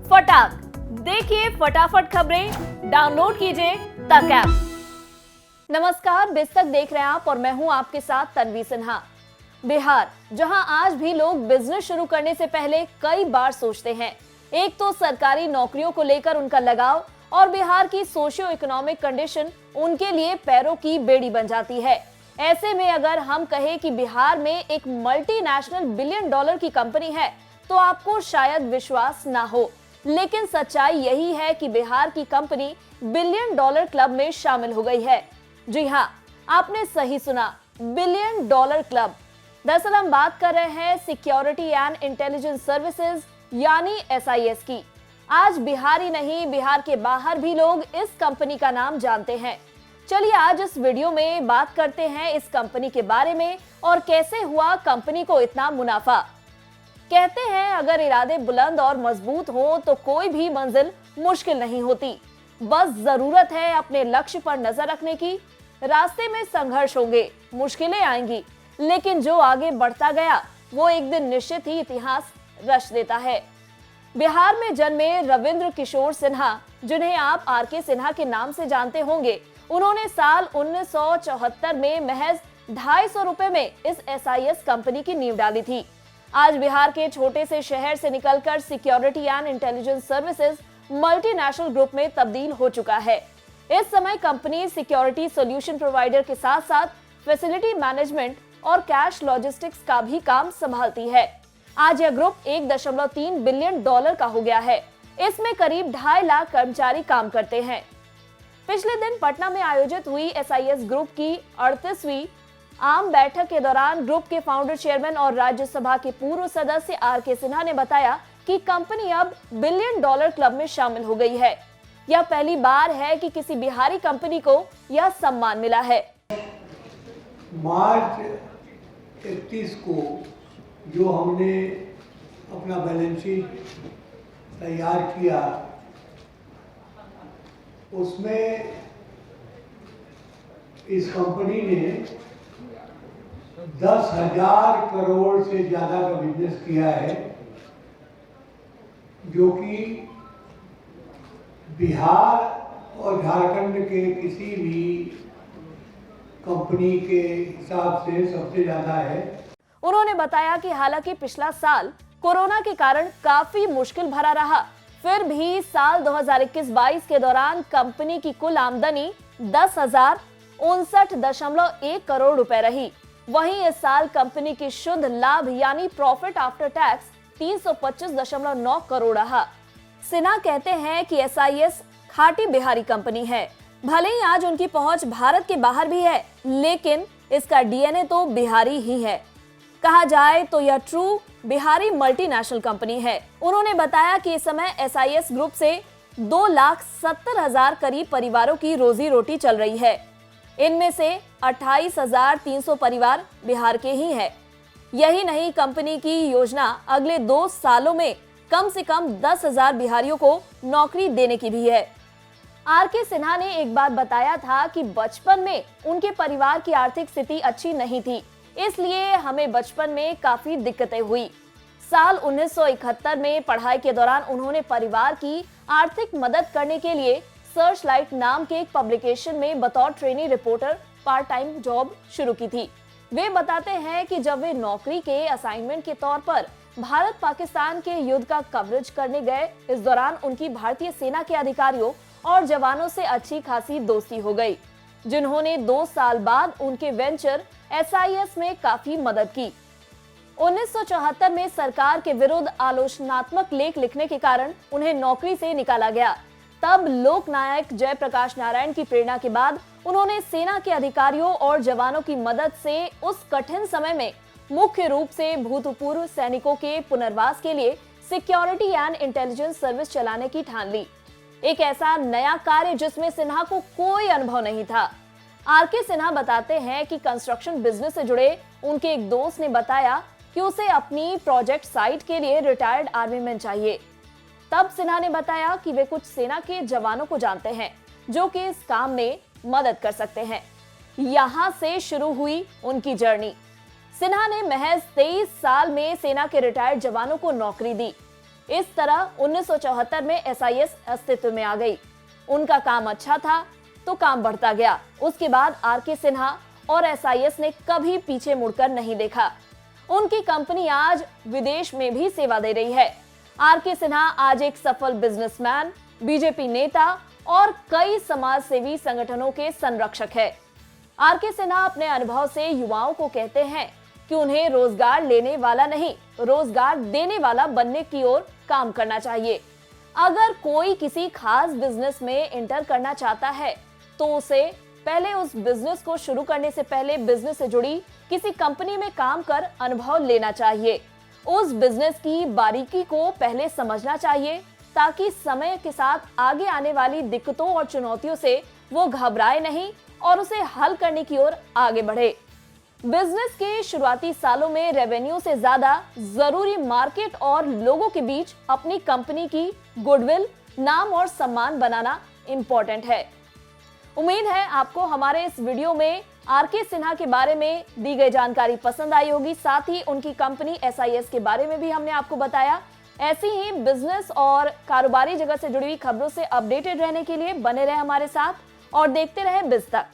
फटाक देखिए फटाफट खबरें, डाउनलोड कीजिए तक ऐप। नमस्कार, बिस्तक देख रहे हैं आप और मैं हूं आपके साथ तन्वी सिन्हा। बिहार, जहां आज भी लोग बिजनेस शुरू करने से पहले कई बार सोचते हैं। एक तो सरकारी नौकरियों को लेकर उनका लगाव और बिहार की सोशियो इकोनॉमिक कंडीशन उनके लिए पैरों की बेड़ी बन जाती है। ऐसे में अगर हम कहें कि बिहार में एक मल्टीनेशनल $1 बिलियन की कंपनी है तो आपको शायद विश्वास ना हो, लेकिन सच्चाई यही है कि बिहार की कंपनी $1 बिलियन क्लब में शामिल हो गई है। जी हाँ, आपने सही सुना, $1 बिलियन क्लब। दरअसल हम बात कर रहे हैं सिक्योरिटी एंड इंटेलिजेंस सर्विसेज यानी SIS की। आज बिहार ही नहीं, बिहार के बाहर भी लोग इस कंपनी का नाम जानते हैं। चलिए आज इस वीडियो में बात करते हैं इस कंपनी के बारे में और कैसे हुआ कंपनी को इतना मुनाफा। कहते हैं अगर इरादे बुलंद और मजबूत हो तो कोई भी मंजिल मुश्किल नहीं होती, बस जरूरत है अपने लक्ष्य पर नजर रखने की। रास्ते में संघर्ष होंगे, मुश्किलें आएंगी, लेकिन जो आगे बढ़ता गया वो एक दिन निश्चित ही इतिहास रच देता है। बिहार में जन्मे रविंद्र किशोर सिन्हा, जिन्हें आप RK सिन्हा के नाम से जानते होंगे, उन्होंने साल 1974 में महज 250 रुपए में इस SIS कंपनी की नींव डाली थी। आज बिहार के छोटे से शहर से निकलकर security and intelligence services multinational group में तब्दील हो चुका है। इस समय कंपनी सिक्योरिटी सॉल्यूशन प्रोवाइडर के साथ साथ फैसिलिटी मैनेजमेंट और कैश लॉजिस्टिक्स का भी काम संभालती है। आज यह ग्रुप $1.3 बिलियन का हो गया है। इसमें करीब 2.5 लाख कर्मचारी काम करते हैं। पिछले दिन पटना में आयोजित हुई SIS ग्रुप की 38वीं आम बैठक के दौरान ग्रुप के फाउंडर चेयरमैन और राज्यसभा के पूर्व सदस्य RK सिन्हा ने बताया कि कंपनी अब $1 बिलियन क्लब में शामिल हो गई है। यह पहली बार है कि किसी बिहारी कंपनी को यह सम्मान मिला है। मार्च 31 को जो हमने अपना बैलेंस शीट तैयार किया, उसमें इस कंपनी ने 10,000 करोड़ से ज्यादा का बिजनेस किया है, जो कि बिहार और झारखंड के किसी भी कंपनी के हिसाब से सबसे ज्यादा है। उन्होंने बताया कि हालांकि पिछला साल कोरोना के कारण काफी मुश्किल भरा रहा, फिर भी साल 2021-22 के दौरान कंपनी की कुल आमदनी 10,059.1 करोड़ रुपए रही। वहीं इस साल कंपनी की शुद्ध लाभ यानी प्रॉफिट आफ्टर टैक्स 325.9 करोड़ रहा। सिन्हा कहते हैं कि SIS खाटी बिहारी कंपनी है। भले ही आज उनकी पहुंच भारत के बाहर भी है, लेकिन इसका DNA तो बिहारी ही है। कहा जाए तो यह ट्रू बिहारी मल्टीनेशनल कंपनी है। उन्होंने बताया कि इस समय SIS ग्रुप से 2,70,000 करीब परिवारों की रोजी रोटी चल रही है। इनमें से 28,300 परिवार बिहार के ही हैं। यही नहीं, कंपनी की योजना अगले 2 सालों में कम से कम 10,000 बिहारियों को नौकरी देने की भी है। RK सिन्हा ने एक बात बताया था कि बचपन में उनके परिवार की आर्थिक स्थिति अच्छी नहीं थी, इसलिए हमें बचपन में काफी दिक्कतें हुई। साल 1971 में पढ़ाई के दौरान उन्होंने परिवार की आर्थिक मदद करने के लिए सर्च लाइट नाम के एक पब्लिकेशन में बतौर trainee reporter part time job शुरू की थी। वे बताते हैं कि जब वे नौकरी के असाइनमेंट के तौर पर भारत पाकिस्तान के युद्ध का कवरेज करने गए, इस दौरान उनकी भारतीय सेना के अधिकारियों और जवानों से अच्छी खासी दोस्ती हो गई, जिन्होंने 2 साल बाद उनके वेंचर SIS में काफी मदद की। 1974 में सरकार के विरुद्ध आलोचनात्मक लेख लिखने के कारण उन्हें नौकरी से निकाला गया। तब लोकनायक जयप्रकाश नारायण की प्रेरणा के बाद उन्होंने सेना के अधिकारियों और जवानों की मदद से उस कठिन समय में मुख्य रूप से भूतपूर्व सैनिकों के पुनर्वास के लिए सिक्योरिटी एंड इंटेलिजेंस सर्विस चलाने की ठान ली। एक ऐसा नया कार्य जिसमें सिन्हा को कोई अनुभव नहीं था। RK सिन्हा बताते हैं कि कंस्ट्रक्शन बिजनेस से जुड़े उनके एक दोस्त ने बताया कि उसे अपनी प्रोजेक्ट साइट के लिए रिटायर्ड आर्मी मैन चाहिए। तब सिन्हा ने बताया कि वे कुछ सेना के जवानों को जानते हैं जो कि इस काम में मदद कर सकते हैं। यहां से शुरू हुई उनकी जर्नी। सिन्हा ने महज 23 साल में सेना के रिटायर्ड जवानों को नौकरी दी। इस तरह 1974 में एसआईएस अस्तित्व में आ गई। उनका काम अच्छा था तो काम बढ़ता गया। उसके बाद आरके सिन्हा और एसआईएस ने कभी पीछे मुड़कर नहीं देखा। उनकी कंपनी आज विदेश में भी सेवा दे रही है। आरके सिन्हा आज एक सफल बिजनेसमैन, बीजेपी नेता और कई समाज सेवी संगठनों के संरक्षक है। आरके सिन्हा अपने अनुभव से युवाओं को कहते हैं कि उन्हें रोजगार लेने वाला नहीं, रोजगार देने वाला बनने की ओर काम करना चाहिए। अगर कोई किसी खास बिजनेस में एंटर करना चाहता है तो उसे पहले उस बिजनेस को शुरू करने से पहले बिजनेस से जुड़ी किसी कंपनी में काम कर अनुभव लेना चाहिए। उस बिजनेस की बारीकी को पहले समझना चाहिए ताकि समय के साथ आगे आने वाली दिक्कतों और चुनौतियों से वो घबराए नहीं और उसे हल करने की ओर आगे बढ़े। बिजनेस के शुरुआती सालों में रेवेन्यू से ज्यादा जरूरी मार्केट और लोगों के बीच अपनी कंपनी की गुडविल, नाम और सम्मान बनाना इंपॉर्टेंट है। उम्मीद है आपको हमारे इस वीडियो में आरके सिन्हा के बारे में दी गई जानकारी पसंद आई होगी। साथ ही उनकी कंपनी एसआईएस के बारे में भी हमने आपको बताया। ऐसी ही बिजनेस और कारोबारी जगत से जुड़ी हुई खबरों से अपडेटेड रहने के लिए बने रहे हमारे साथ और देखते रहे बिज़ तक।